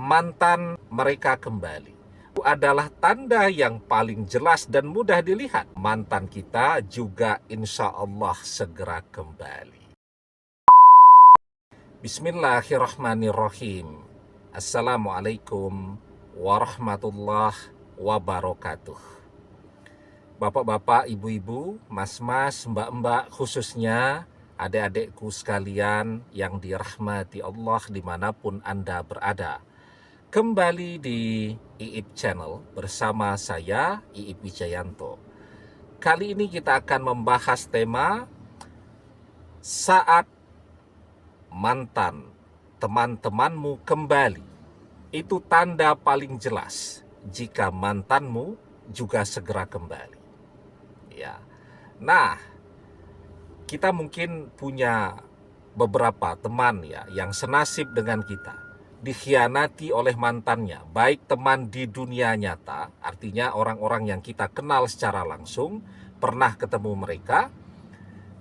mantan mereka kembali. Itu adalah tanda yang paling jelas dan mudah dilihat. Mantan kita juga insya Allah segera kembali. Bismillahirrahmanirrahim. Assalamualaikum warahmatullahi wabarakatuh. Bapak-bapak, ibu-ibu, mas-mas, mbak-mbak, khususnya adik-adikku sekalian yang dirahmati Allah dimanapun Anda berada. Kembali di IIP Channel bersama saya, IIP Wijayanto. Kali ini kita akan membahas tema saat mantan teman-temanmu kembali. Itu tanda paling jelas jika mantanmu juga segera kembali. Ya. Nah, kita mungkin punya beberapa teman ya yang senasib dengan kita, dikhianati oleh mantannya, baik teman di dunia nyata, artinya orang-orang yang kita kenal secara langsung, pernah ketemu mereka,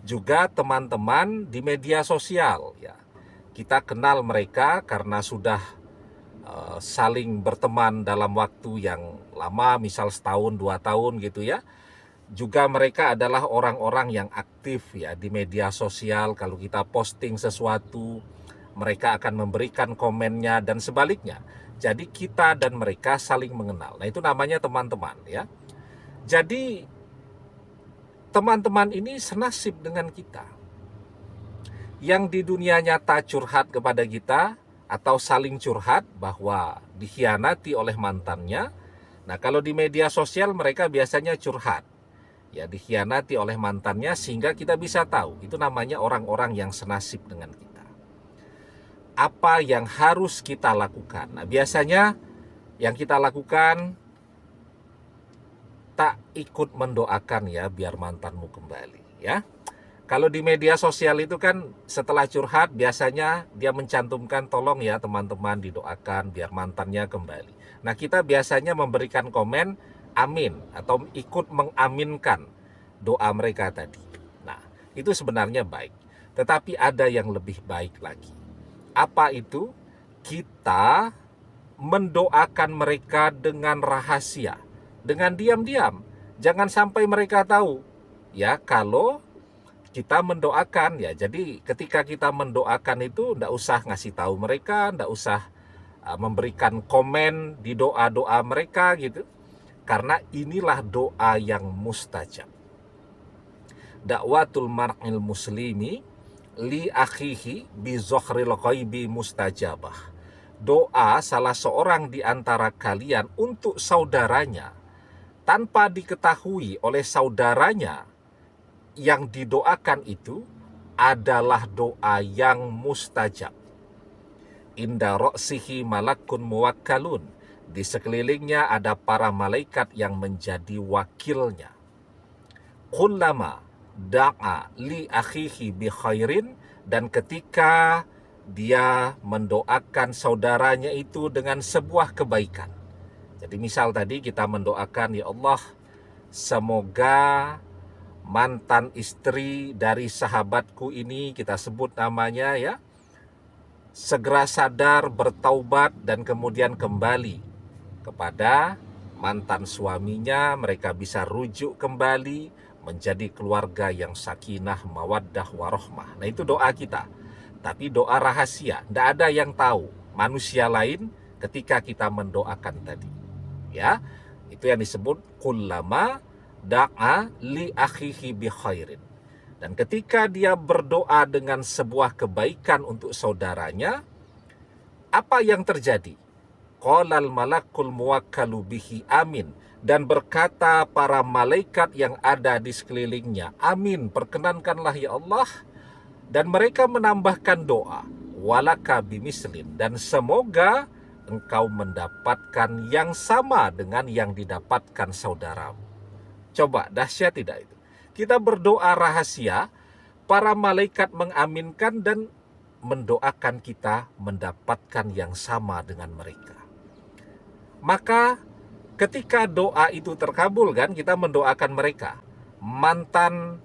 juga teman-teman di media sosial ya. Kita kenal mereka karena sudah saling berteman dalam waktu yang lama, misal setahun, 2 tahun gitu ya. Juga mereka adalah orang-orang yang aktif ya di media sosial. Kalau kita posting sesuatu, mereka akan memberikan komennya dan sebaliknya. Jadi kita dan mereka saling mengenal. Nah, itu namanya teman-teman ya. Jadi teman-teman ini senasib dengan kita. Yang di dunia nyata curhat kepada kita atau saling curhat bahwa dikhianati oleh mantannya. Nah, kalau di media sosial mereka biasanya curhat. Ya, dikhianati oleh mantannya sehingga kita bisa tahu. Itu namanya orang-orang yang senasib dengan kita. Apa yang harus kita lakukan? Nah, biasanya yang kita lakukan tak ikut mendoakan ya biar mantanmu kembali ya. Kalau di media sosial itu kan setelah curhat biasanya dia mencantumkan tolong ya teman-teman didoakan biar mantannya kembali. Nah, kita biasanya memberikan komen amin atau ikut mengaminkan doa mereka tadi. Nah, itu sebenarnya baik. Tetapi ada yang lebih baik lagi. Apa itu? Kita mendoakan mereka dengan rahasia, dengan diam-diam. Jangan sampai mereka tahu ya kalau kita mendoakan ya. Jadi ketika kita mendoakan itu enggak usah ngasih tahu mereka, enggak usah memberikan komen di doa-doa mereka gitu. Karena inilah doa yang mustajab. Dakwatul mar'il muslimi li akhihi bi zokhril ghaibi mustajabah. Doa salah seorang di antara kalian untuk saudaranya tanpa diketahui oleh saudaranya yang didoakan itu adalah doa yang mustajab. Inda ra'sihi malakun muwakkalun. Di sekelilingnya ada para malaikat yang menjadi wakilnya. Kullama da'a li akhihi bi khairin, dan ketika dia mendoakan saudaranya itu dengan sebuah kebaikan. Jadi misal tadi kita mendoakan, ya Allah, semoga mantan istri dari sahabatku ini, kita sebut namanya ya, segera sadar, bertaubat dan kemudian kembali kepada mantan suaminya, mereka bisa rujuk kembali menjadi keluarga yang sakinah, mawaddah, warohmah. Nah, itu doa kita. Tapi doa rahasia, tidak ada yang tahu manusia lain ketika kita mendoakan tadi. Ya, itu yang disebut kullama da'a li akhihi bi khairin. Dan ketika dia berdoa dengan sebuah kebaikan untuk saudaranya, apa yang terjadi? Qalal malakul muwakkalu bihi amin. Dan berkata para malaikat yang ada di sekelilingnya, amin, perkenankanlah ya Allah. Dan mereka menambahkan doa, walaka bimislin, dan semoga engkau mendapatkan yang sama dengan yang didapatkan saudaramu. Coba, dahsyat tidak itu? Kita berdoa rahasia, para malaikat mengaminkan dan mendoakan kita mendapatkan yang sama dengan mereka. Maka ketika doa itu terkabul kan, kita mendoakan mereka, mantan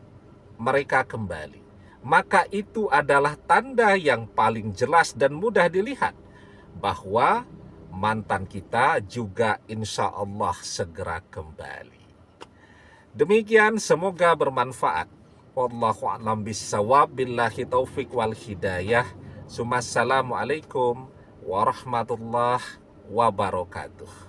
mereka kembali. Maka itu adalah tanda yang paling jelas dan mudah dilihat bahwa mantan kita juga insya Allah segera kembali. Demikian, semoga bermanfaat. Wallahu a'lam bissawab, billahi taufik wal hidayah. Assalamualaikum warahmatullahi wabarakatuh.